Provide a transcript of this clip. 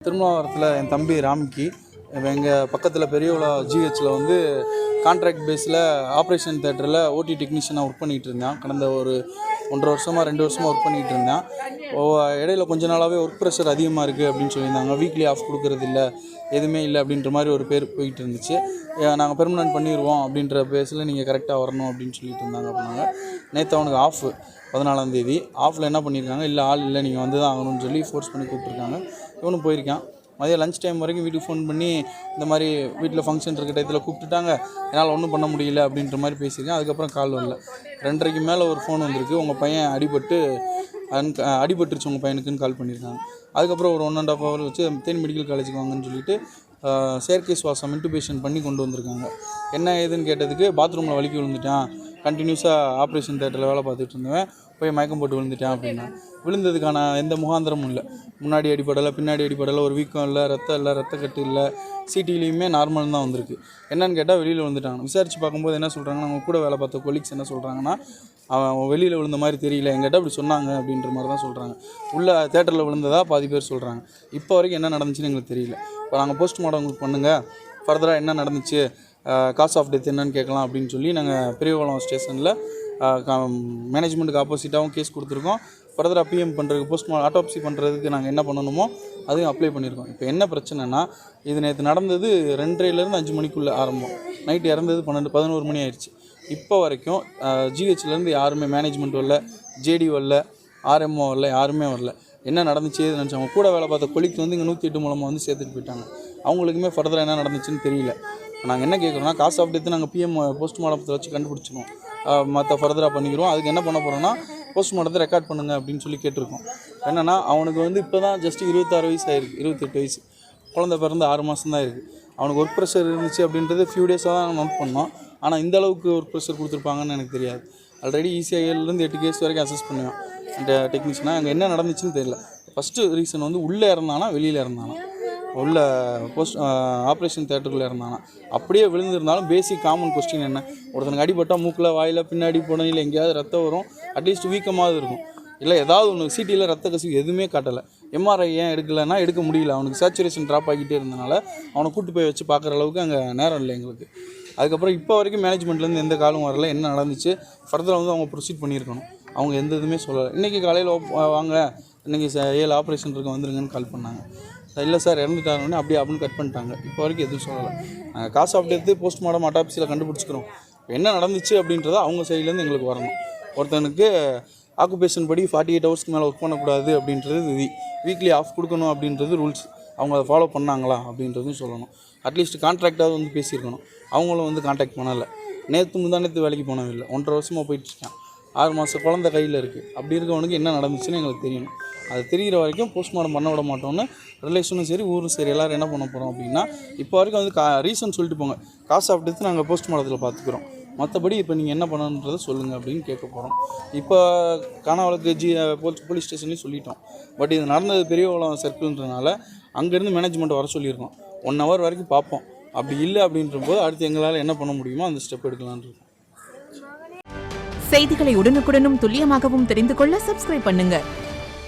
திருமாவரத்தில் என் தம்பி ராம்கி எங்கள் பக்கத்தில் பெரியவளா ஜிஹெச்சில் வந்து கான்ட்ராக்ட் பேஸில் ஆப்ரேஷன் தேட்டரில் ஓடி டெக்னீஷியனாக ஒர்க் பண்ணிகிட்டு இருந்தேன். கடந்த ஒரு 1.5 வருஷமாக 2 வருஷமாக ஒர்க் பண்ணிகிட்டு இருந்தேன். இடையில கொஞ்ச நாளாகவே ஒர்க் ப்ரெஷர் அதிகமாக இருக்குது அப்படின்னு சொல்லியிருந்தாங்க. வீக்லி ஆஃப் கொடுக்குறது இல்லை, எதுவுமே இல்லை அப்படின்ற மாதிரி ஒரு பேர் போயிட்டு இருந்துச்சு. நாங்கள் பெர்மனன்ட் பண்ணிடுவோம் அப்படின்ற பேஸில் நீங்கள் கரெக்டாக வரணும் அப்படின்னு சொல்லிட்டு இருந்தாங்க அப்படின்னாங்க. நேற்று அவனுக்கு ஆஃப் 14ஆம் தேதி ஆஃபில் என்ன பண்ணியிருக்காங்க, இல்லை ஆள் இல்லை நீங்கள் வந்து தான் ஆகணும்னு சொல்லி ஃபோர்ஸ் பண்ணி கூப்பிட்ருக்காங்க. இவனும் போயிருக்கான். மதியம் லஞ்ச் டைம் வரைக்கும் வீட்டுக்கு ஃபோன் பண்ணி இந்த மாதிரி வீட்டில் ஃபங்க்ஷன் இருக்க டயத்தில் கூப்பிட்டுட்டாங்க, என்னால் ஒன்றும் பண்ண முடியல அப்படின்ற மாதிரி பேசியிருக்கேன். அதுக்கப்புறம் கால் வரல. 2:30க்கு மேலே ஒரு ஃபோன் வந்திருக்கு, உங்கள் பையன் அடிபட்டுருச்சு உங்கள் பையனுக்குன்னு கால் பண்ணியிருக்காங்க. அதுக்கப்புறம் ஒரு 1.5 hour வச்சு தேனி மெடிக்கல் காலேஜுக்கு வாங்கன்னு சொல்லிட்டு செயற்கை சுவாசம் இன்டுபேஷன் பண்ணி கொண்டு வந்திருக்காங்க. என்ன ஏதுன்னு கேட்டதுக்கு பாத்ரூமில் வலிக்கி விழுந்துட்டான், கண்டினியூஸாக ஆப்ரேஷன் தேட்டரில் வேலை பார்த்துட்டு இருந்தவன் போய் மயக்கம் போட்டு விழுந்துட்டான் அப்படின்னா. விழுந்ததுக்கான எந்த முகாந்திரமும் இல்லை, முன்னாடி அடிப்படலை பின்னாடி அடிப்படலை, ஒரு வீக்கம் இல்லை, ரத்தக்கட்டு இல்லை, சிடிலையுமே நார்மல் தான் வந்திருக்கு. என்னன்னு கேட்டால் வெளியில் விழுந்துட்டாங்க. விசாரித்து பார்க்கும்போது என்ன சொல்கிறாங்கன்னா, அவங்க கூட வேலை பார்த்த கொலீக்ஸ் என்ன சொல்கிறாங்கன்னா, அவன் வெளியில் விழுந்த மாதிரி தெரியல, எங்கிட்ட அப்படி சொன்னாங்க அப்படின்ற மாதிரி தான் சொல்கிறாங்க. உள்ள தேட்டரில் விழுந்ததாக பாதி பேர் சொல்கிறாங்க. இப்போ வரைக்கும் என்ன நடந்துச்சுன்னு எங்களுக்கு தெரியல. இப்போ நாங்கள் போஸ்ட்மார்ட்டம் உங்களுக்கு பண்ணுங்கள், ஃபர்தராக என்ன நடந்துச்சு, காஸ் ஆஃப் டெத் என்னன்னு கேட்கலாம் அப்படின்னு சொல்லி நாங்கள் பெரியகுளம் ஸ்டேஷனில் மேனேஜ்மெண்ட்டுக்கு ஆப்போசிட்டாகவும் கேஸ் கொடுத்துருக்கோம். ஃபர்தராக பிஎம் பண்ணுறதுக்கு ஆட்டோப்சி பண்ணுறதுக்கு நாங்கள் என்ன பண்ணணுமோ அதையும் அப்ளை பண்ணியிருக்கோம். இப்போ என்ன பிரச்சனைனா, இது நேற்று நடந்தது 2:30லேருந்து 5 மணிக்குள்ளே ஆரம்பம். நைட்டு இறந்தது 11 மணி ஆயிடுச்சு. இப்போ வரைக்கும் ஜிஹெச்லேருந்து யாருமே மேனேஜ்மெண்ட் வரல, ஜேடி வரல, ஆர்எம்ஓ வரல, யாருமே வரல. என்ன நடந்துச்சு ஏது நினச்சாங்க. கூட வேலை பார்த்த கொலிக்கு வந்து இங்கே 108 மூலமாக வந்து சேர்த்துட்டு போயிட்டாங்க. அவங்களுக்குமே ஃபர்தராக என்ன நடந்துச்சுன்னு தெரியல. நாங்கள் என்ன கேட்குறோன்னா, காஸ் ஆஃப் டெத்து நாங்கள் பிஎம் போஸ்ட்மார்ட்டத்தை வச்சு கண்டுபிடிச்சிடுவோம், மற்ற ஃபர்தராக பண்ணிக்கிறோம். அதுக்கு என்ன பண்ண போகிறோன்னா, போஸ்ட்மார்ட்டத்தை ரெக்கார்ட் பண்ணுங்கள் அப்படின்னு சொல்லி கேட்டிருக்கோம். என்னென்னா, அவனுக்கு வந்து இப்போ தான் ஜஸ்ட்டு 26 வயசு ஆயிருக்கு, 28 வயசு, குழந்தை பிறந்து 6 மாதம் தான் இருக்குது. அவனுக்கு ஒர்க் ப்ரெஷர் இருந்துச்சு அப்படின்றது ஃபியூ டேஸாக தான் நோட் பண்ணோம். ஆனால் இந்த அளவுக்கு ஒர்க் ப்ரெஷர் கொடுத்துருப்பாங்கன்னு எனக்கு தெரியாது. ஆல்ரெடி ECIலேருந்து 8 கேஸ் வரைக்கும் அசஸ் பண்ணுவேன் இந்த டெக்னீஷியனாக. அங்கே என்ன நடந்துச்சுன்னு தெரியல. ஃபஸ்ட்டு ரீசன் வந்து உள்ளே இறந்தானா வெளியில் இறந்தானா, உள்ள ஆப்ரேஷன் தேட்டருக்குள்ளே இருந்தானா. அப்படியே விழுந்திருந்தாலும் பேசிக் காமன் கொஸ்டின் என்ன, ஒருத்தனுக்கு அடிபட்டால் மூக்கில் வாயில் பின்னாடி புடனையில் எங்கேயாவது ரத்தம் வரும், அட்லீஸ்ட் வீக்கமாவது இருக்கும். இல்லை ஏதாவது ஒன்று சிடியில் ரத்த கசிவு எதுவுமே காட்டலை. எம்ஆர்ஐ ஏன் எடுக்கலைன்னா எடுக்க முடியல, அவனுக்கு சேச்சுரேஷன் ட்ராப் ஆகிட்டே இருந்தனால அவனை கூட்டு போய் வச்சு பார்க்குற அளவுக்கு அங்கே நேரம் இல்லை எங்களுக்கு. அதுக்கப்புறம் இப்போ வரைக்கும் மேனேஜ்மெண்ட்லேருந்து எந்த காலும் வரல, என்ன நடந்துச்சு ஃபர்தராக வந்து அவங்க ப்ரொசீட் பண்ணியிருக்கணும். அவங்க எந்த இதுவுமே சொல்லலை. இன்றைக்கி காலையில் வாங்க இன்றைக்கி 7 ஆப்ரேஷன் இருக்க வந்துருங்கன்னு கால் பண்ணாங்க. இல்லை சார் இறந்துட்டாருன்னு அப்படின்னு கட் பண்ணிட்டாங்க. இப்போ வரைக்கும் எதுவும் சொல்லலை. நாங்கள் காஸ் ஆஃப் டெத்து போஸ்ட்மார்ட்டம் ஆட்டாப்சியில் கண்டுபிடிச்சிக்கிறோம். என்ன நடந்துச்சு அப்படின்றத அவங்க சைட்லேருந்து எங்களுக்கு வரணும். ஒருத்தனுக்கு ஆக்குபேஷன் படி 48 ஹவர்ஸ்க்கு மேலே ஒர்க் பண்ணக்கூடாது அப்படின்றது வீக்லி ஆஃப் கொடுக்கணும் அப்படின்றது ரூல்ஸ். அவங்க அதை ஃபாலோ பண்ணாங்களா அப்படின்றதும் சொல்லணும். அட்லீஸ்ட் கான்ட்ராக்டாவது வந்து பேசியிருக்கணும். அவங்களும் வந்து கான்டாக்ட் பண்ணலை. முந்தானத்து வேலைக்கு போனவங்க இல்லை, 1.5 வருஷமாக போயிட்டுருக்கேன். 6 மாதம் குழந்தை கையில் இருக்குது. அப்படி இருக்கவனுக்கு என்ன நடந்துச்சுன்னு எங்களுக்கு தெரியணும். அது தெரிகிற வரைக்கும் போஸ்ட்மார்ட்டம் பண்ண விட மாட்டோம்னு ரிலேஷனும் சரி ஊரும் சரி எல்லோரும் என்ன பண்ண போகிறோம் அப்படின்னா, இப்போ வரைக்கும் வந்து ரீசன் சொல்லிட்டு போங்க, காசு சாப்பிட்டு நாங்கள் போஸ்ட்மார்ட்டத்தில் பார்த்துக்குறோம், மற்றபடி இப்போ நீங்கள் என்ன பண்ணணுன்றதை சொல்லுங்கள் அப்படின்னு கேட்க போகிறோம். இப்போ காணாவளுக்கு போலீஸ் ஸ்டேஷன்லேயும் சொல்லிட்டோம். பட் இது நடந்தது பெரியகுளம் சர்க்கிள்ன்றனால அங்கேருந்து மேனேஜ்மெண்ட் வர சொல்லியிருக்கோம். 1 hour வரைக்கும் பார்ப்போம். அப்படி இல்லை அப்படின்ற போது அடுத்து எங்களால் என்ன பண்ண முடியுமோ அந்த ஸ்டெப் எடுக்கலான்னு இருக்கோம். செய்திகளை உடனுக்குடனும் துல்லியமாகவும் தெரிந்து கொள்ள சப்ஸ்கிரைப் பண்ணுங்கள்.